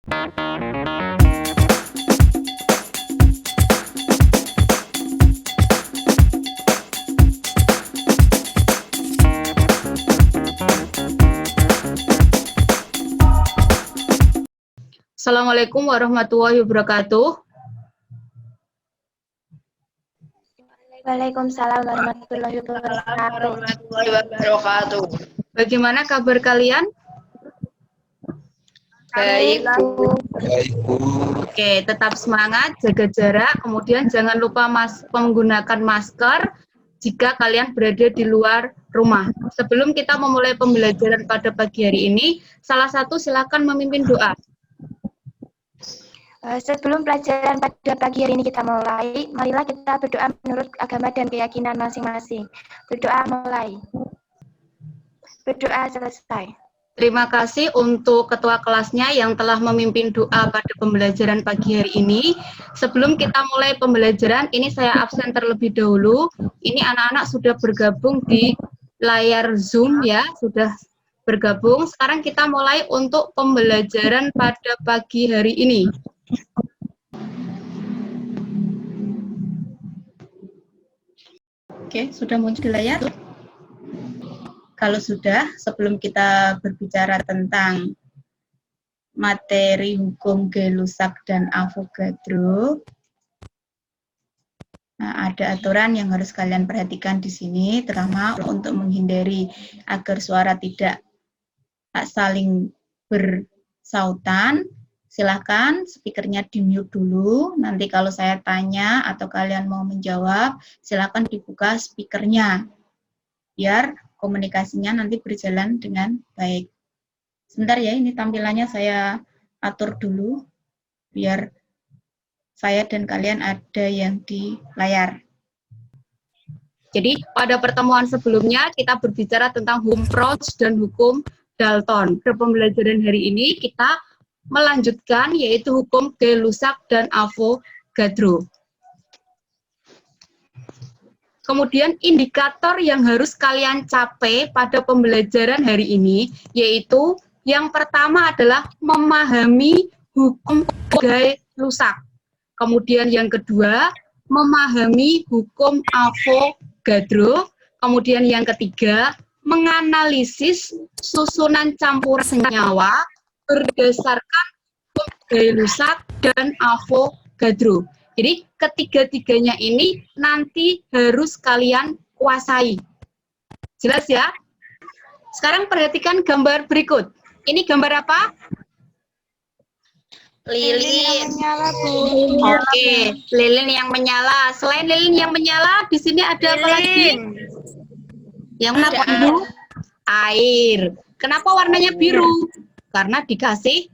Assalamualaikum warahmatullahi wabarakatuh. Waalaikumsalam warahmatullahi wabarakatuh. Bagaimana kabar kalian? Baik, Bu. Oke, tetap semangat, jaga jarak, kemudian jangan lupa menggunakan masker jika kalian berada di luar rumah. Sebelum kita memulai pembelajaran pada pagi hari ini, salah satu silakan memimpin doa. Sebelum pelajaran pada pagi hari ini kita mulai, marilah kita berdoa menurut agama dan keyakinan masing-masing. Berdoa mulai. Berdoa selesai. Terima kasih untuk ketua kelasnya yang telah memimpin doa pada pembelajaran pagi hari ini. Sebelum kita mulai pembelajaran, ini saya absen terlebih dahulu. Ini anak-anak sudah bergabung di layar Zoom ya, sudah bergabung. Sekarang kita mulai untuk pembelajaran pada pagi hari ini. Oke, sudah muncul di layar? Kalau sudah, sebelum kita berbicara tentang materi hukum Gay-Lussac dan Avogadro, nah, ada aturan yang harus kalian perhatikan di sini, terutama untuk menghindari agar suara tidak saling bersautan. Silahkan speakernya di-mute dulu, nanti kalau saya tanya atau kalian mau menjawab, silahkan dibuka speakernya, biar komunikasinya nanti berjalan dengan baik. Sebentar ya, ini tampilannya saya atur dulu, biar saya dan kalian ada yang di layar. Jadi pada pertemuan sebelumnya kita berbicara tentang hukum Proust dan hukum Dalton. Pada pembelajaran hari ini kita melanjutkan yaitu hukum Gay-Lussac dan Avogadro. Kemudian indikator yang harus kalian capai pada pembelajaran hari ini yaitu yang pertama adalah memahami hukum Gay-Lussac. Kemudian yang kedua memahami hukum Avogadro. Kemudian yang ketiga menganalisis susunan campuran senyawa berdasarkan hukum Gay-Lussac dan Avogadro. Jadi ketiga-tiganya ini nanti harus kalian kuasai. Jelas ya? Sekarang perhatikan gambar berikut. Ini gambar apa? Lilin yang menyala, Bu. Oke, lilin yang menyala. Selain lilin yang menyala, di sini ada apa lagi? Yang mana, Bu? Air. Kenapa warnanya biru? Karena dikasih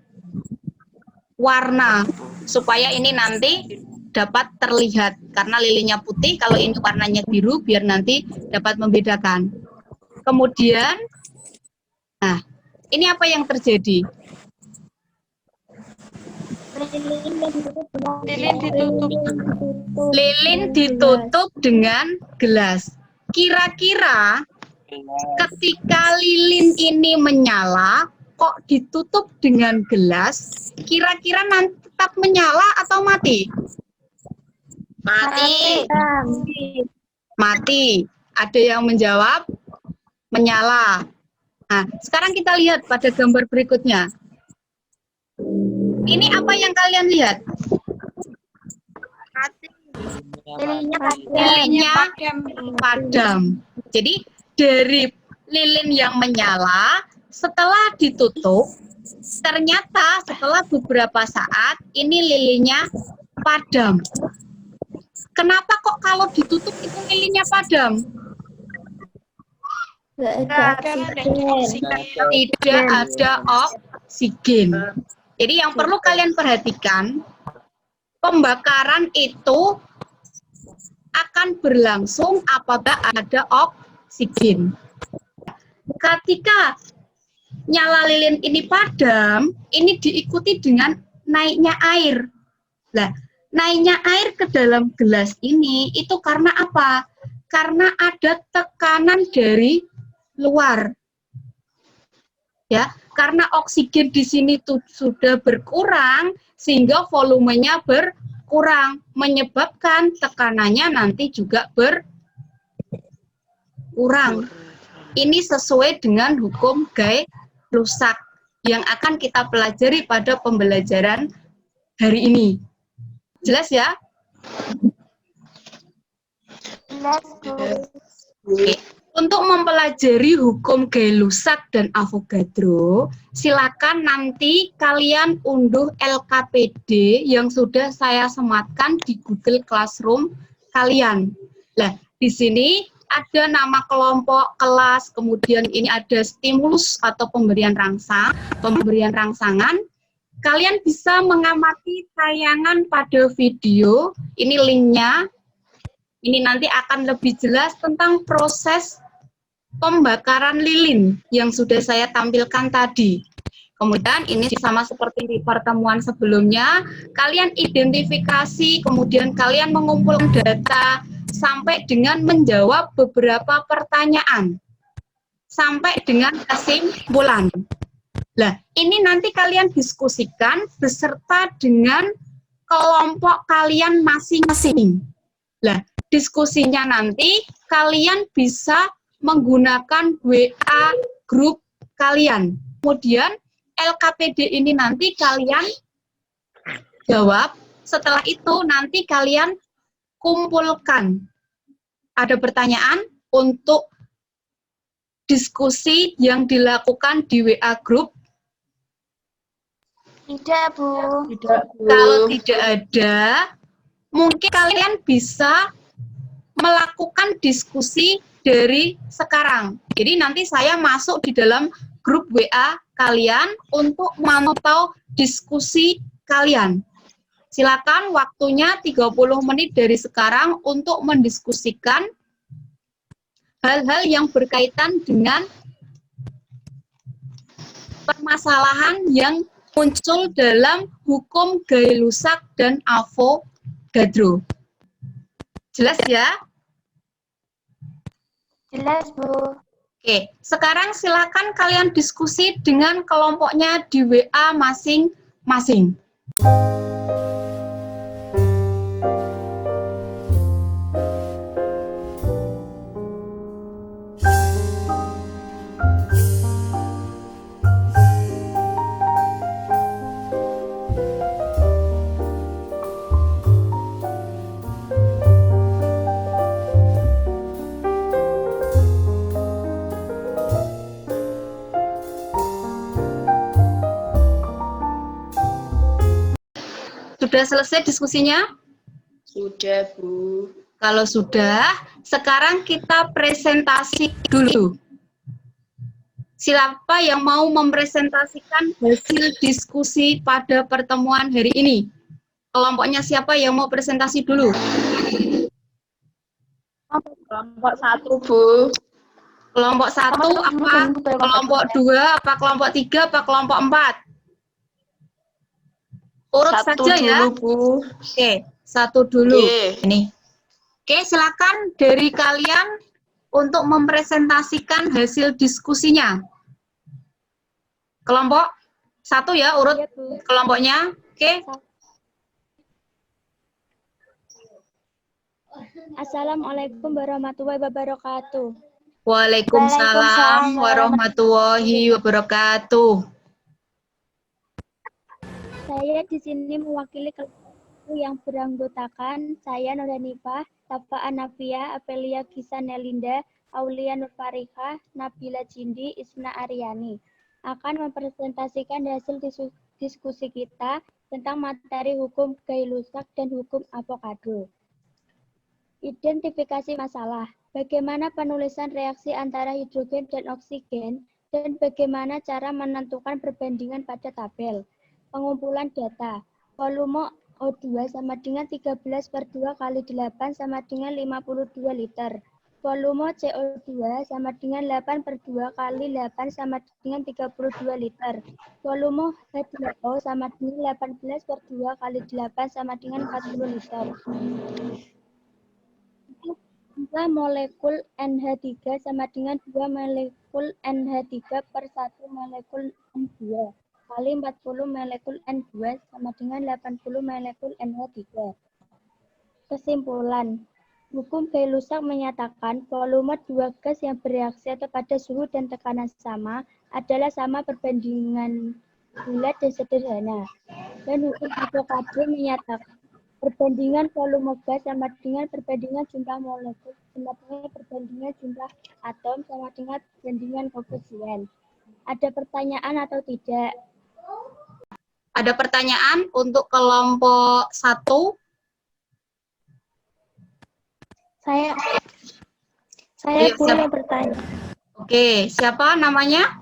warna supaya ini nanti dapat terlihat. Karena lilinnya putih, kalau ini warnanya biru biar nanti dapat membedakan. Kemudian, nah, ini apa yang terjadi? Lilin ditutup dengan gelas. Kira-kira ketika lilin ini menyala, kok ditutup dengan gelas, kira-kira nanti tetap menyala atau mati? Mati. Mati. Ada yang menjawab menyala. Nah, sekarang kita lihat pada gambar berikutnya. Ini apa yang kalian lihat? Lilinnya padam. Jadi dari lilin yang menyala, setelah ditutup, ternyata setelah beberapa saat ini lilinnya padam. Kenapa kok kalau ditutup itu lilinnya padam? Tidak ada oksigen. Jadi yang perlu kalian perhatikan, pembakaran itu akan berlangsung apabila ada oksigen. Ketika nyala lilin ini padam, ini diikuti dengan naiknya air. Nah, naiknya air ke dalam gelas ini itu karena apa? Karena ada tekanan dari luar. Ya, karena oksigen di sini tuh sudah berkurang, sehingga volumenya berkurang, menyebabkan tekanannya nanti juga berkurang. Ini sesuai dengan hukum Gay-Lussac yang akan kita pelajari pada pembelajaran hari ini. Jelas ya? Jelas, Bu. Oke. Untuk mempelajari hukum Gay-Lussac dan Avogadro, silakan nanti kalian unduh LKPD yang sudah saya sematkan di Google Classroom kalian. Nah, di sini ada nama kelompok, kelas, kemudian ini ada stimulus atau pemberian rangsangan. Kalian bisa mengamati tayangan pada video, ini linknya. Ini nanti akan lebih jelas tentang proses pembakaran lilin yang sudah saya tampilkan tadi. Kemudian ini sama seperti di pertemuan sebelumnya, kalian identifikasi, kemudian kalian mengumpulkan data sampai dengan menjawab beberapa pertanyaan, sampai dengan kesimpulan. Nah, ini nanti kalian diskusikan beserta dengan kelompok kalian masing-masing. Nah, diskusinya nanti kalian bisa menggunakan WA grup kalian. Kemudian LKPD ini nanti kalian jawab. Setelah itu nanti kalian kumpulkan. Ada pertanyaan untuk diskusi yang dilakukan di WA grup? Tidak, Bu. Tidak, Bu. Kalau tidak ada, mungkin kalian bisa melakukan diskusi dari sekarang. Jadi nanti saya masuk di dalam grup WA kalian untuk memantau diskusi kalian. Silakan waktunya 30 menit dari sekarang untuk mendiskusikan hal-hal yang berkaitan dengan permasalahan yang muncul dalam hukum Gay-Lussac dan Avogadro. Jelas ya? Jelas, Bu. Oke, sekarang silakan kalian diskusi dengan kelompoknya di WA masing-masing. Sudah selesai diskusinya? Sudah, Bu. Kalau sudah, sekarang kita presentasi dulu. Siapa yang mau mempresentasikan hasil diskusi pada pertemuan hari ini? Kelompoknya siapa yang mau presentasi dulu? Kelompok 1, Bu. Kelompok 1 apa? Kelompok 2 apa? Kelompok 3 apa? Kelompok 4? Urut 1 saja ya. dulu, Bu. Oke, 1 dulu. Oke. Ini. Oke, silakan dari kalian untuk mempresentasikan hasil diskusinya. Kelompok 1 ya, urut kelompoknya. Oke. Assalamualaikum warahmatullahi wabarakatuh. Waalaikumsalam warahmatullahi wabarakatuh. Saya di sini mewakili kelompok yang beranggotakan saya Nurhanifah, Tafa Anafia, Apelia Gisa Nelinda, Aulia Nurfarika, Nabila Jindi, Isna Aryani akan mempresentasikan hasil diskusi kita tentang materi hukum Gay-Lussac dan hukum Avogadro. Identifikasi masalah. Bagaimana penulisan reaksi antara hidrogen dan oksigen dan bagaimana cara menentukan perbandingan pada tabel. Pengumpulan data. Volume O2 sama dengan 13/2 kali 8 sama dengan 52 liter. Volume CO2 sama dengan 8/2 kali 8 sama dengan 32 liter. Volume H2O sama dengan 18/2 kali 8 sama dengan 40 liter. Jumlah molekul NH3 sama dengan 2 molekul NH3 per 1 molekul N2 kali 40 molekul N2 sama dengan 80 molekul NH3. Kesimpulan, hukum Gay-Lussac menyatakan volume dua gas yang bereaksi atau pada suhu dan tekanan sama adalah sama perbandingan bulat dan sederhana. Dan hukum Avogadro menyatakan perbandingan volume gas sama dengan perbandingan jumlah molekul sama dengan perbandingan jumlah atom sama dengan perbandingan koefisien. Ada pertanyaan atau tidak? Ada pertanyaan untuk kelompok 1? Saya Ayo, boleh siapa? bertanya. Oke, siapa namanya?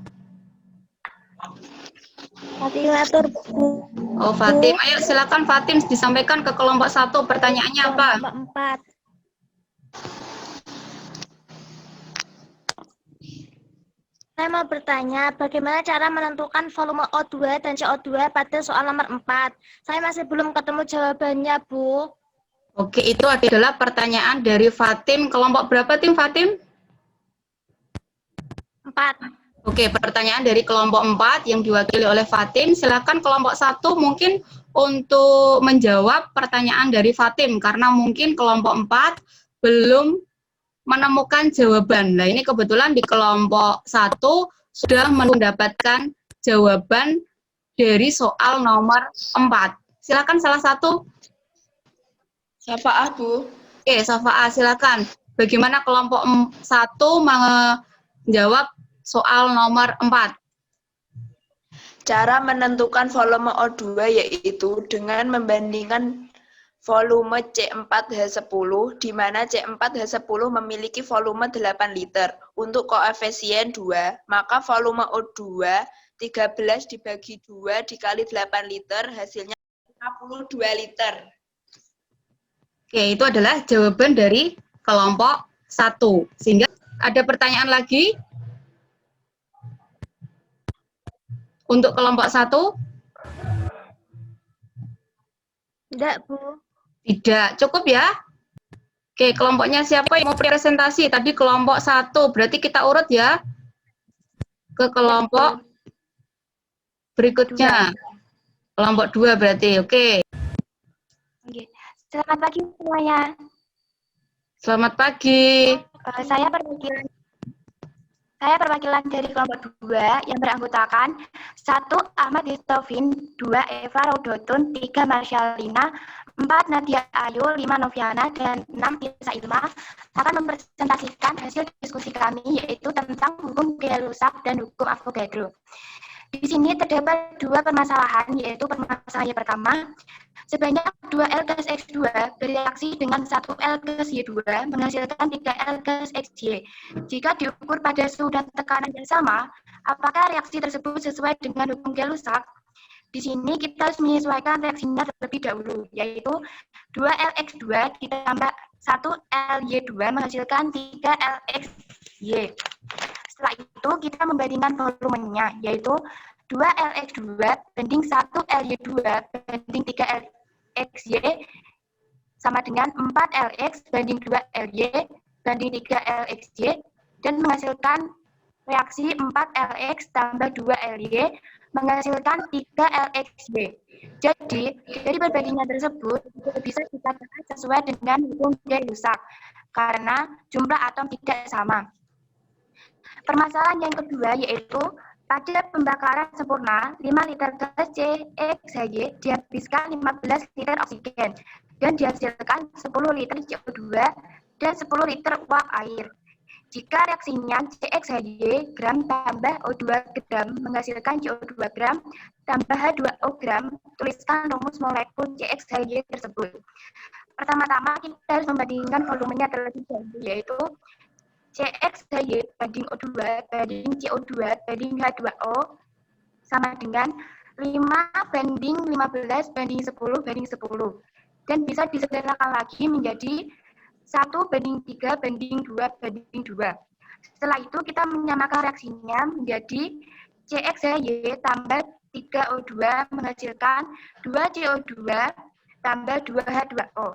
Fatimah, Bu. Oh, Fatim. Ayo silakan Fatim disampaikan ke kelompok 1. Pertanyaannya apa? Kelompok 4. Saya mau bertanya, bagaimana cara menentukan volume O2 dan CO2 pada soal nomor 4? Saya masih belum ketemu jawabannya, Bu. Oke, itu adalah pertanyaan dari Fatim. Kelompok berapa tim Fatim? 4. Oke, pertanyaan dari kelompok 4 yang diwakili oleh Fatim. Silakan kelompok 1 mungkin untuk menjawab pertanyaan dari Fatim, karena mungkin kelompok 4 belum menemukan jawaban. Nah, ini kebetulan di kelompok 1 sudah mendapatkan jawaban dari soal nomor 4. Silakan salah satu. Safa'ah, Bu. Oke, Safa'ah, silakan. Bagaimana kelompok 1 menjawab soal nomor 4? Cara menentukan volume O2 yaitu dengan membandingkan volume C4H10, di mana C4H10 memiliki volume 8 liter. Untuk koefisien 2, maka volume O2 13 dibagi 2 dikali 8 liter, hasilnya 52 liter. Oke, itu adalah jawaban dari kelompok 1. Sehingga ada pertanyaan lagi? Untuk kelompok 1? Tidak, Bu. Tidak, cukup ya? Oke, kelompoknya siapa yang mau presentasi? Tadi kelompok 1, berarti kita urut ya ke kelompok berikutnya. Kelompok 2 berarti, oke. Oke. Selamat pagi semuanya. Selamat pagi. Saya perwakilan dari kelompok 2 yang beranggotakan 1. Ahmad Histofin, 2. Eva Rodotun, 3. Marsyalina, 4. Nadia Ayu, 5. Noviana, dan 6. Tisa Ilma akan mempresentasikan hasil diskusi kami, yaitu tentang hukum Gay-Lussac dan hukum Avogadro. Di sini terdapat 2 permasalahan, yaitu permasalahan yang pertama, sebanyak 2 L gas X2 bereaksi dengan 1 L gas Y2 menghasilkan 3 L gas XY. Jika diukur pada suhu dan tekanan yang sama, apakah reaksi tersebut sesuai dengan hukum Gay-Lussac? Di sini kita harus menyesuaikan reaksinya terlebih dahulu, yaitu 2 LX2 ditambah 1 LY2 menghasilkan 3 LXY. Setelah itu kita membandingkan volumenya, yaitu 2 LX2 banding 1 LY2 banding 3 LXY sama dengan 4 LX banding 2 LY banding 3 LXY dan menghasilkan reaksi 4 LX tambah 2 LY menghasilkan 3 LXY. Jadi, dari perbandingan tersebut bisa dikatakan sesuai dengan hukum Gay-Lussac karena jumlah atom tidak sama. Permasalahan yang kedua yaitu pada pembakaran sempurna 5 liter gas CXHY dihabiskan 15 liter oksigen dan dihasilkan 10 liter CO2 dan 10 liter uap air. Jika reaksinya CXHY gram tambah O2 gram menghasilkan CO2 gram tambah H2O gram, tuliskan rumus molekul CXHY tersebut. Pertama-tama kita harus membandingkan volumenya terlebih dahulu, yaitu CXHY banding O2 banding CO2 banding H2O sama dengan 5 banding 15 banding 10 banding 10. Dan bisa disederhanakan lagi menjadi 1 banding 3 banding 2 banding 2. Setelah itu kita menyamakan reaksinya menjadi CXHY tambah 3O2 menghasilkan 2CO2 tambah 2H2O.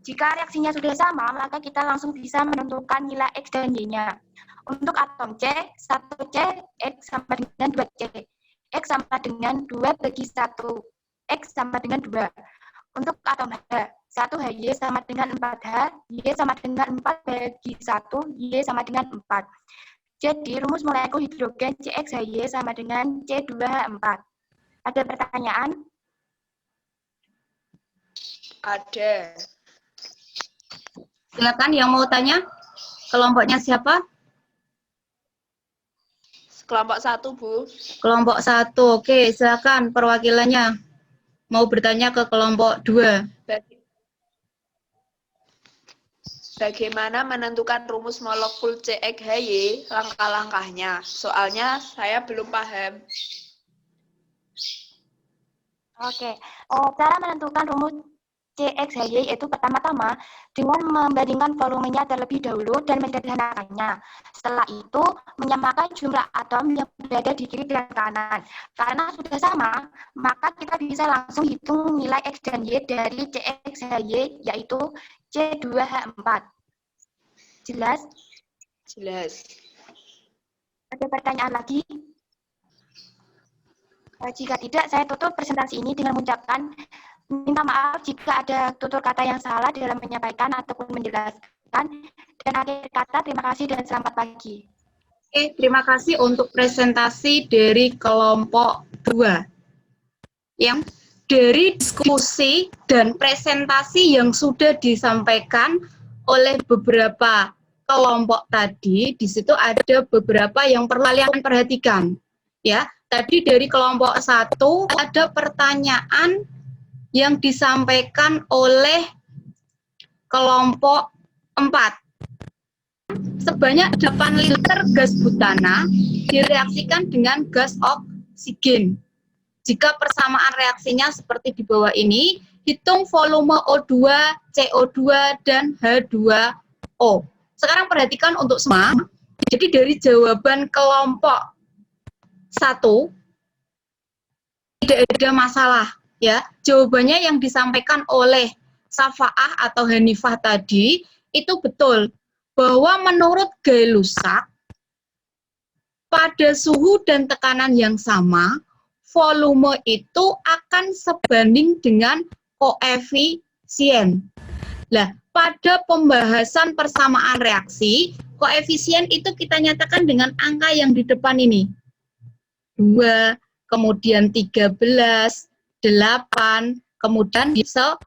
Jika reaksinya sudah sama, maka kita langsung bisa menentukan nilai X dan Y-nya. Untuk atom C, 1C, X sama dengan 2C. X sama dengan 2 bagi 1. X sama dengan 2. Untuk atom H, 1HY sama dengan 4H, Y sama dengan 4 bagi 1, Y sama dengan 4. Jadi, rumus molekul hidrogen CXHY sama dengan C2H4. Ada pertanyaan? Ada. Silakan yang mau tanya. Kelompoknya siapa? Kelompok 1, Bu. Kelompok 1. Oke, silakan perwakilannya. Mau bertanya ke kelompok 2. Bagaimana menentukan rumus molekul CXHY? Langkah-langkahnya. Soalnya saya belum paham. Oke, cara menentukan rumus CXHY yaitu pertama-tama dengan membandingkan volumenya terlebih dahulu dan menyederhanakannya. Setelah itu, menyamakan jumlah atom yang berada di kiri dan kanan. Karena sudah sama, maka kita bisa langsung hitung nilai X dan Y dari CXHY yaitu C2H4. Jelas? Jelas. Ada pertanyaan lagi? Jika tidak, saya tutup presentasi ini dengan mengucapkan minta maaf jika ada tutur kata yang salah dalam menyampaikan ataupun menjelaskan. Dan akhir kata, terima kasih dan selamat pagi. Oke, terima kasih untuk presentasi dari kelompok 2. Yang dari diskusi dan presentasi yang sudah disampaikan oleh beberapa kelompok tadi, di situ ada beberapa yang perlu kalian perhatikan. Ya, tadi dari kelompok 1 ada pertanyaan yang disampaikan oleh kelompok 4. Sebanyak 8 liter gas butana direaksikan dengan gas oksigen. Jika persamaan reaksinya seperti di bawah ini, hitung volume O2, CO2, dan H2O. Sekarang perhatikan untuk semua. Jadi dari jawaban kelompok 1, tidak ada masalah. Ya, jawabannya yang disampaikan oleh Safaah atau Hanifah tadi itu betul bahwa menurut Gay-Lussac pada suhu dan tekanan yang sama volume itu akan sebanding dengan koefisien. Nah, pada pembahasan persamaan reaksi, koefisien itu kita nyatakan dengan angka yang di depan ini. 2, kemudian 13, 8, kemudian 10.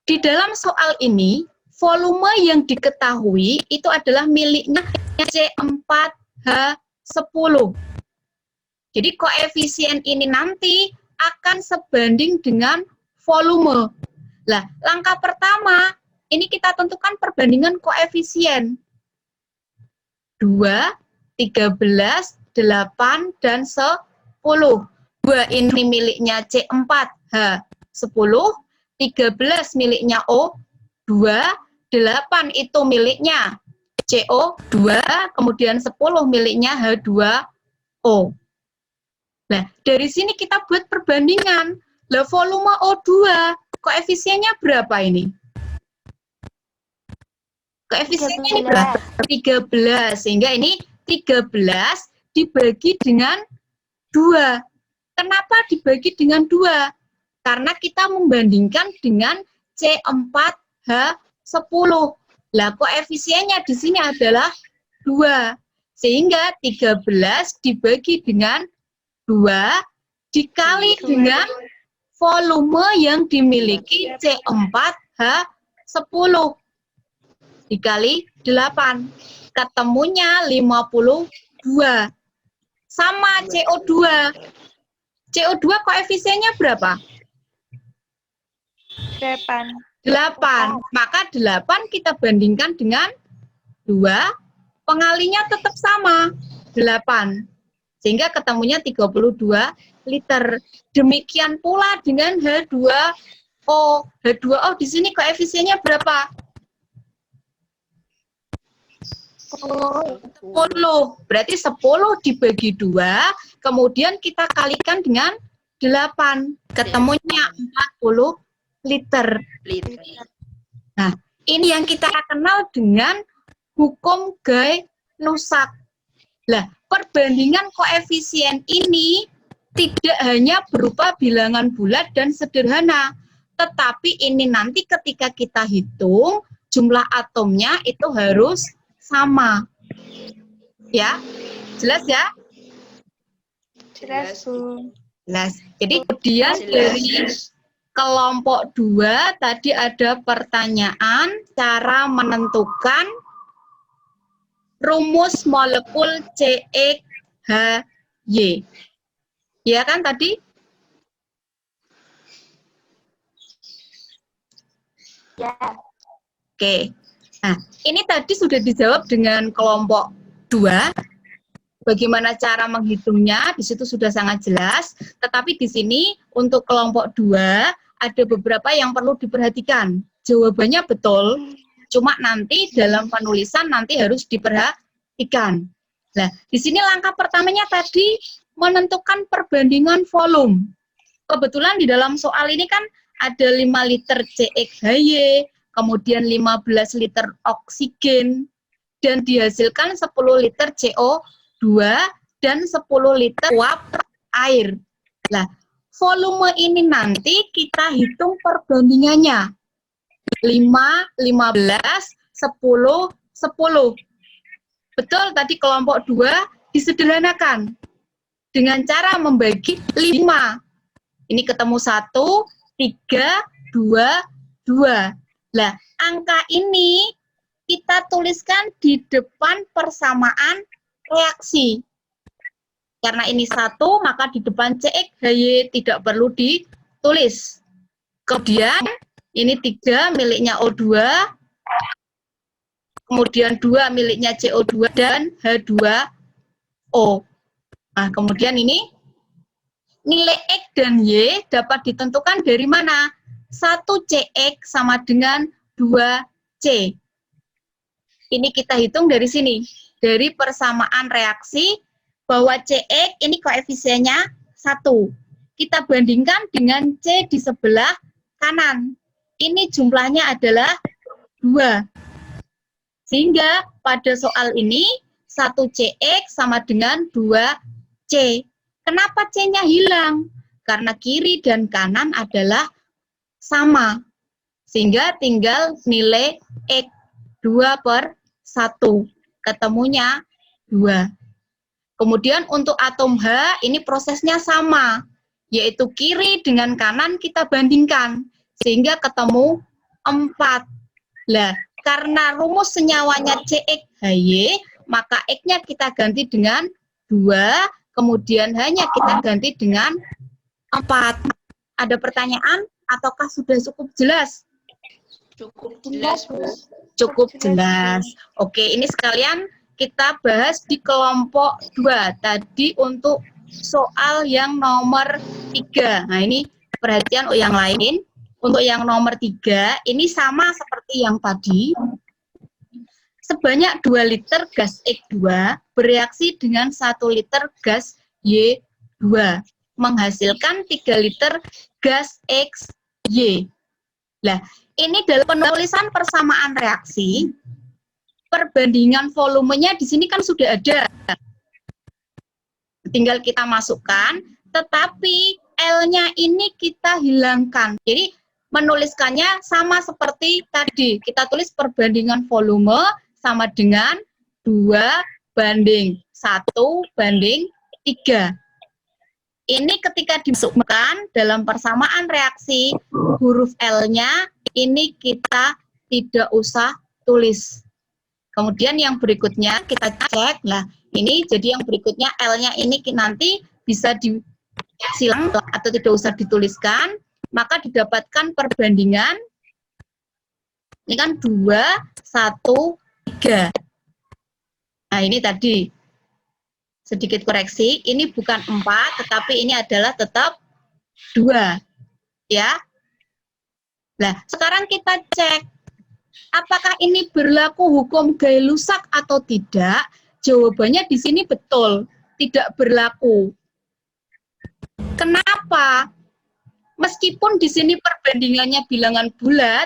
Di dalam soal ini, volume yang diketahui itu adalah miliknya C4H10. Jadi koefisien ini nanti akan sebanding dengan volume. Nah, langkah pertama, ini kita tentukan perbandingan koefisien. 2, 13, 8, dan 10. 2 ini miliknya C4H10, 13 miliknya O2, 8 itu miliknya CO2, kemudian 10 miliknya H2O. Nah, dari sini kita buat perbandingan. Lah, volume O2, koefisiennya berapa ini? Koefisiennya ini berapa? 13. Sehingga ini 13 dibagi dengan 2. Kenapa dibagi dengan 2? Karena kita membandingkan dengan C4H10. Lah, koefisiennya di sini adalah 2. Sehingga 13 dibagi dengan 2 dikali dengan volume yang dimiliki C4H10 dikali 8. Ketemunya 52. Sama CO2. CO2 koefisiennya berapa? 8. 8. Maka 8 kita bandingkan dengan 2. Pengalinya tetap sama. 8. Sehingga ketemunya 32 liter. Demikian pula dengan H2O. H2O di sini koefisiennya berapa? 10. Berarti 10 dibagi 2, kemudian kita kalikan dengan 8. Ketemunya 42. liter. Liter. Nah, ini yang kita kenal dengan hukum Gay-Lussac. Nah, perbandingan koefisien ini tidak hanya berupa bilangan bulat dan sederhana, tetapi ini nanti ketika kita hitung, jumlah atomnya itu harus sama. Ya, jelas ya? Jelas, Bu. Jelas. Jadi kemudian dari kelompok 2 tadi ada pertanyaan cara menentukan rumus molekul CXHY. Ya kan tadi? Ya. Oke. Nah, ini tadi sudah dijawab dengan kelompok 2. Bagaimana cara menghitungnya, di situ sudah sangat jelas. Tetapi di sini untuk kelompok 2 ada beberapa yang perlu diperhatikan. Jawabannya betul, cuma nanti dalam penulisan nanti harus diperhatikan. Nah, di sini langkah pertamanya tadi menentukan perbandingan volume. Kebetulan di dalam soal ini kan ada 5 liter CXHY, kemudian 15 liter oksigen, dan dihasilkan 10 liter CO2 dan 10 liter uap air. Nah, volume ini nanti kita hitung perbandingannya. 5, 15, 10, 10. Betul, tadi kelompok 2 disederhanakan dengan cara membagi 5. Ini ketemu 1, 3, 2, 2. Nah, angka ini kita tuliskan di depan persamaan reaksi. Karena ini 1, maka di depan CXHY tidak perlu ditulis. Kemudian ini 3 miliknya O2, kemudian 2 miliknya CO2 dan H2O. Nah, kemudian ini nilai X dan Y dapat ditentukan dari mana? 1 CX sama dengan 2 C. Ini kita hitung dari sini. Dari persamaan reaksi bahwa CX ini koefisiennya 1. Kita bandingkan dengan C di sebelah kanan. Ini jumlahnya adalah 2. Sehingga pada soal ini 1 CX sama dengan 2 C. Kenapa C-nya hilang? Karena kiri dan kanan adalah sama. Sehingga tinggal nilai X 2/1. Ketemunya 2. Kemudian untuk atom H ini prosesnya sama. Yaitu kiri dengan kanan kita bandingkan. Sehingga ketemu 4. Lah, karena rumus senyawanya CXHY, maka X-nya kita ganti dengan 2, kemudian H-nya kita ganti dengan 4. Ada pertanyaan ataukah sudah cukup jelas? Cukup jelas, Bu. Cukup jelas. Oke, ini sekalian kita bahas di kelompok 2. Tadi untuk soal yang nomor 3. Nah, ini perhatian yang lain. Untuk yang nomor 3, ini sama seperti yang tadi. Sebanyak 2 liter gas X2 bereaksi dengan 1 liter gas Y2. Menghasilkan 3 liter gas XY. Nah, ini dalam penulisan persamaan reaksi, perbandingan volumenya di sini kan sudah ada. Tinggal kita masukkan, tetapi L-nya ini kita hilangkan. Jadi, menuliskannya sama seperti tadi. Kita tulis perbandingan volume sama dengan 2:1:3. Ini ketika dimasukkan dalam persamaan reaksi, huruf L-nya ini kita tidak usah tulis. Kemudian yang berikutnya kita cek. Nah, ini jadi yang berikutnya L-nya ini nanti bisa disilang atau tidak usah dituliskan. Maka didapatkan perbandingan, ini kan 2:1:3. Nah, ini tadi, sedikit koreksi, ini bukan 4, tetapi ini adalah tetap 2. Ya. Nah, sekarang kita cek, apakah ini berlaku hukum Gay-Lussac atau tidak? Jawabannya di sini betul, tidak berlaku. Kenapa? Meskipun di sini perbandingannya bilangan bulat,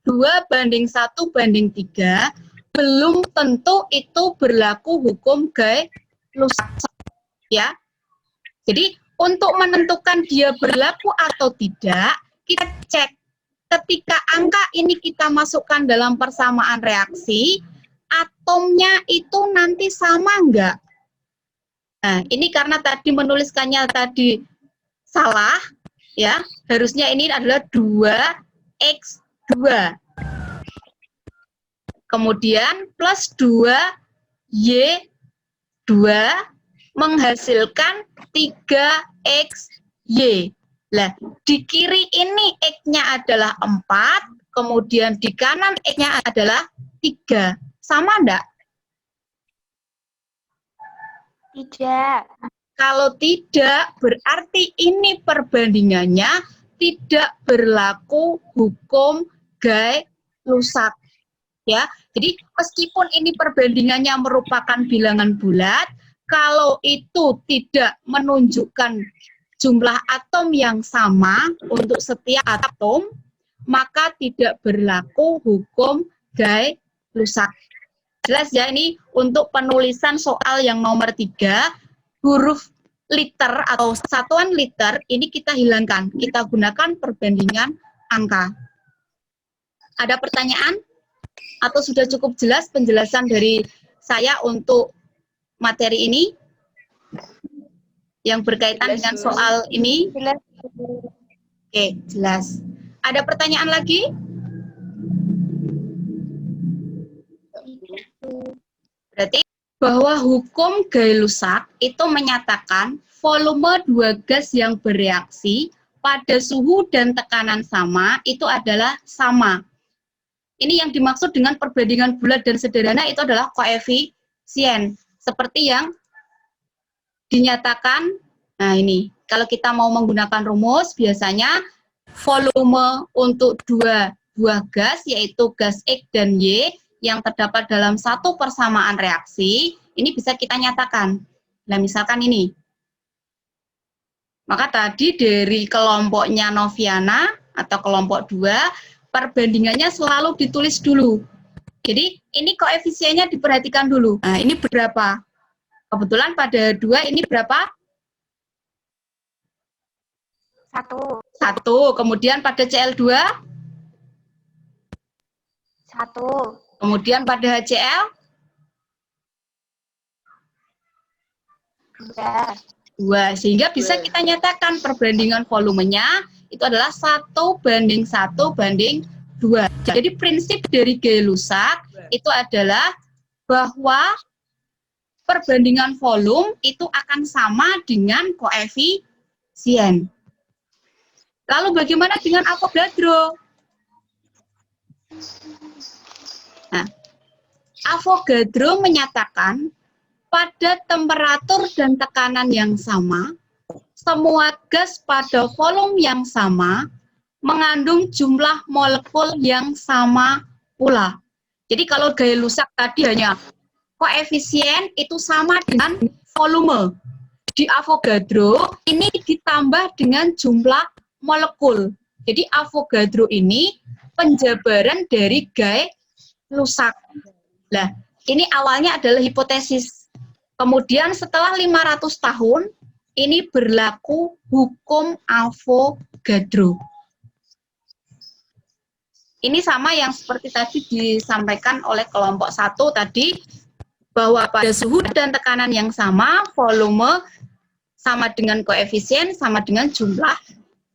2:1:3, belum tentu itu berlaku hukum Gay-Lussac, ya. Jadi untuk menentukan dia berlaku atau tidak, kita cek ketika angka ini kita masukkan dalam persamaan reaksi, atomnya itu nanti sama enggak? Nah, ini karena tadi menuliskannya tadi salah, ya, harusnya ini adalah 2x2. Kemudian plus 2y2 menghasilkan 3xy. Nah, di kiri ini x-nya adalah 4, kemudian di kanan x-nya adalah 3. Sama enggak? Tidak. Kalau tidak, berarti ini perbandingannya tidak berlaku hukum Gay-Lussac. Ya, jadi meskipun ini perbandingannya merupakan bilangan bulat, kalau itu tidak menunjukkan jumlah atom yang sama untuk setiap atom, maka tidak berlaku hukum Gay-Lussac. Jelas ya, ini untuk penulisan soal yang nomor 3, huruf liter atau satuan liter ini kita hilangkan, kita gunakan perbandingan angka. Ada pertanyaan? Atau sudah cukup jelas penjelasan dari saya untuk materi ini? Yang berkaitan dengan soal ini? Oke, jelas. Ada pertanyaan lagi? Berarti bahwa hukum Gay-Lussac itu menyatakan volume dua gas yang bereaksi pada suhu dan tekanan sama itu adalah sama. Ini yang dimaksud dengan perbandingan bulat dan sederhana itu adalah koefisien. Seperti yang dinyatakan, nah ini, kalau kita mau menggunakan rumus, biasanya volume untuk dua buah gas, yaitu gas X dan Y, yang terdapat dalam satu persamaan reaksi, ini bisa kita nyatakan. Nah, misalkan ini. Maka tadi dari kelompoknya Noviana atau kelompok 2, perbandingannya selalu ditulis dulu. Jadi, ini koefisiennya diperhatikan dulu. Nah, ini berapa? Kebetulan pada 2 ini berapa? 1. 1. Kemudian pada CL2? 1. Kemudian pada HCl? 2. Sehingga bisa kita nyatakan perbandingan volumenya itu adalah 1:1:2. Jadi prinsip dari Gay-Lussac itu adalah bahwa perbandingan volume itu akan sama dengan koefisien. Lalu bagaimana dengan Avogadro? Nah, Avogadro menyatakan pada temperatur dan tekanan yang sama, semua gas pada volume yang sama mengandung jumlah molekul yang sama pula. Jadi kalau Gay-Lussac tadi hanya koefisien itu sama dengan volume. Di Avogadro ini ditambah dengan jumlah molekul. Jadi Avogadro ini penjabaran dari Gay-Lussac. Nah, ini awalnya adalah hipotesis. Kemudian setelah 500 tahun, ini berlaku hukum Avogadro. Ini sama yang seperti tadi disampaikan oleh kelompok 1 tadi, bahwa pada suhu dan tekanan yang sama, volume sama dengan koefisien, sama dengan jumlah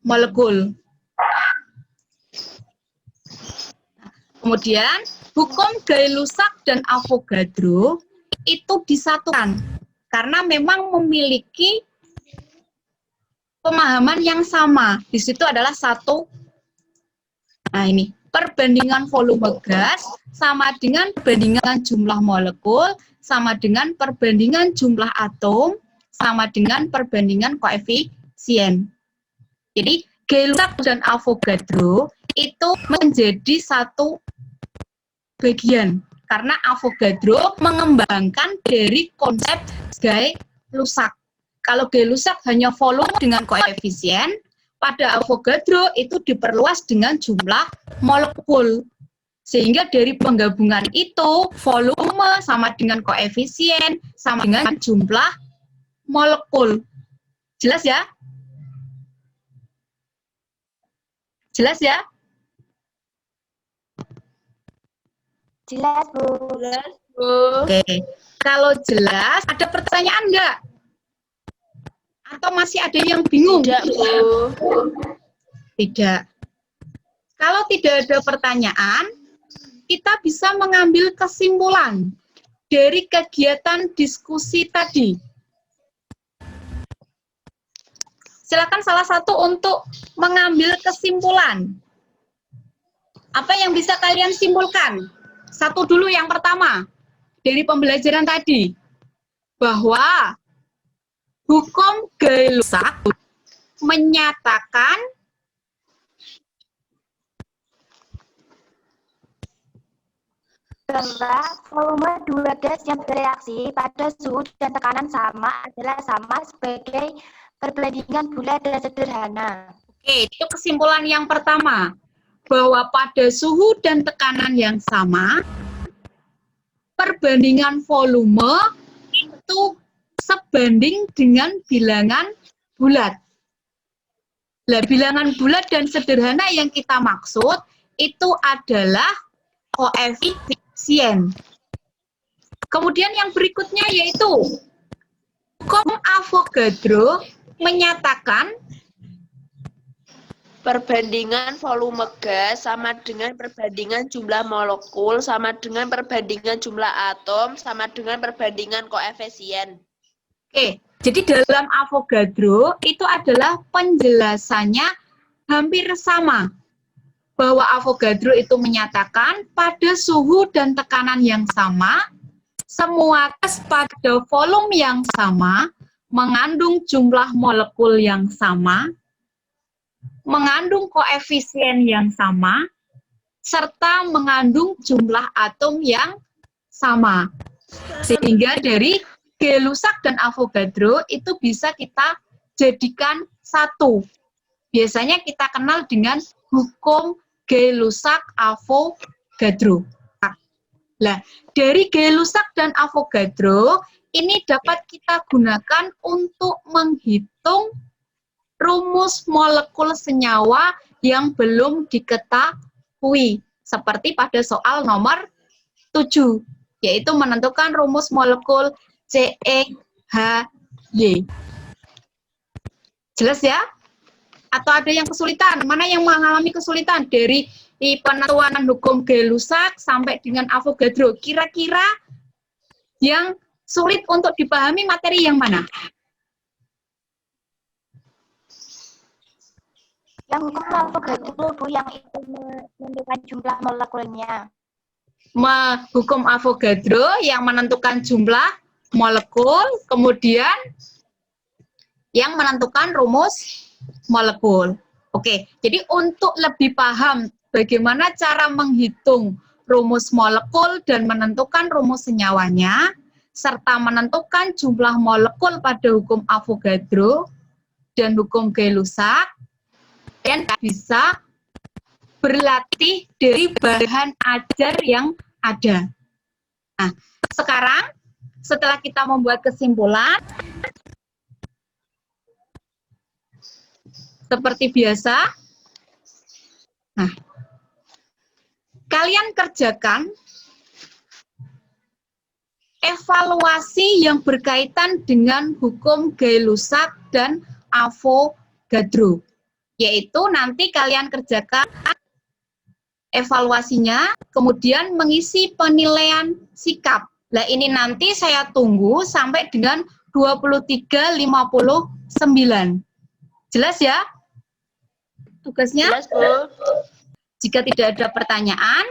molekul. Kemudian, hukum Gay-Lussac dan Avogadro itu disatukan, karena memang memiliki pemahaman yang sama. Di situ adalah satu, nah ini, perbandingan volume gas sama dengan perbandingan jumlah molekul, sama dengan perbandingan jumlah atom, sama dengan perbandingan koefisien. Jadi, Gay-Lussac dan Avogadro itu menjadi satu bagian, karena Avogadro mengembangkan dari konsep Gay-Lussac. Kalau Gay-Lussac hanya volume dengan koefisien, pada Avogadro itu diperluas dengan jumlah molekul. Sehingga dari penggabungan itu, volume sama dengan koefisien, sama dengan jumlah molekul. Jelas ya? Jelas ya? Jelas, Bu. Jelas, Bu. Oke. Kalau jelas, ada pertanyaan nggak? Atau masih ada yang bingung? Tidak, Bu. Tidak. Kalau tidak ada pertanyaan, kita bisa mengambil kesimpulan dari kegiatan diskusi tadi. Silakan salah satu untuk mengambil kesimpulan. Apa yang bisa kalian simpulkan? Satu dulu yang pertama, dari pembelajaran tadi, bahwa hukum Gay-Lussac menyatakan bahwa volume dua gas yang bereaksi pada suhu dan tekanan sama adalah sama sebagai perbandingan bulat dan sederhana. Oke, itu kesimpulan yang pertama, bahwa pada suhu dan tekanan yang sama, perbandingan volume itu sebanding dengan bilangan bulat. Nah, bilangan bulat dan sederhana yang kita maksud itu adalah koefisien. Kemudian yang berikutnya yaitu hukum Avogadro menyatakan Perbandingan volume gas sama dengan perbandingan jumlah molekul sama dengan perbandingan jumlah atom sama dengan perbandingan koefisien. Oke, jadi dalam Avogadro itu adalah penjelasannya hampir sama. Bahwa Avogadro itu menyatakan pada suhu dan tekanan yang sama, semua gas pada volume yang sama, mengandung jumlah molekul yang sama, mengandung koefisien yang sama, serta mengandung jumlah atom yang sama. Sehingga dari Gay-Lussac dan Avogadro itu bisa kita jadikan satu. Biasanya kita kenal dengan hukum Gay-Lussac Avogadro. Nah, dari Gay-Lussac dan Avogadro ini dapat kita gunakan untuk menghitung rumus molekul senyawa yang belum diketahui, seperti pada soal nomor 7, yaitu menentukan rumus molekul CEHY. Jelas ya? Atau ada yang kesulitan? Mana yang mengalami kesulitan dari penentuan hukum Gay-Lussac sampai dengan Avogadro? Kira-kira yang sulit untuk dipahami materi yang mana? Yang hukum Avogadro, Bu, yang itu menentukan jumlah molekulnya. Hukum Avogadro yang menentukan jumlah molekul, kemudian yang menentukan rumus molekul. Oke, jadi untuk lebih paham bagaimana cara menghitung rumus molekul dan menentukan rumus senyawanya, serta menentukan jumlah molekul pada hukum Avogadro dan hukum Gay-Lussac, dan bisa berlatih dari bahan ajar yang ada. Nah, sekarang setelah kita membuat kesimpulan, seperti biasa, nah, kalian kerjakan evaluasi yang berkaitan dengan hukum Gay-Lussac dan Avogadro. Yaitu nanti kalian kerjakan evaluasinya, kemudian mengisi penilaian sikap. Nah, ini nanti saya tunggu sampai dengan 23.59. Jelas ya? Tugasnya? Jelas, Bu. Jika tidak ada pertanyaan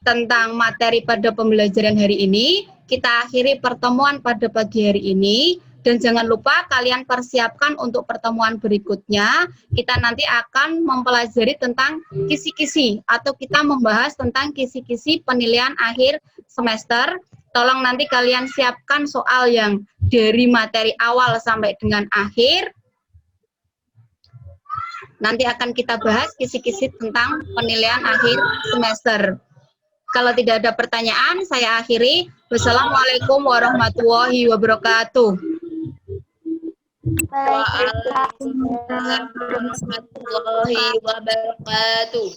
tentang materi pada pembelajaran hari ini, kita akhiri pertemuan pada pagi hari ini. Dan jangan lupa kalian persiapkan untuk pertemuan berikutnya, kita nanti akan mempelajari tentang kisi-kisi, atau kita membahas tentang kisi-kisi penilaian akhir semester. Tolong nanti kalian siapkan soal yang dari materi awal sampai dengan akhir. Nanti akan kita bahas kisi-kisi tentang penilaian akhir semester. Kalau tidak ada pertanyaan, saya akhiri. Wassalamualaikum warahmatullahi wabarakatuh. Waalaikumsalam warahmatullahi wabarakatuh.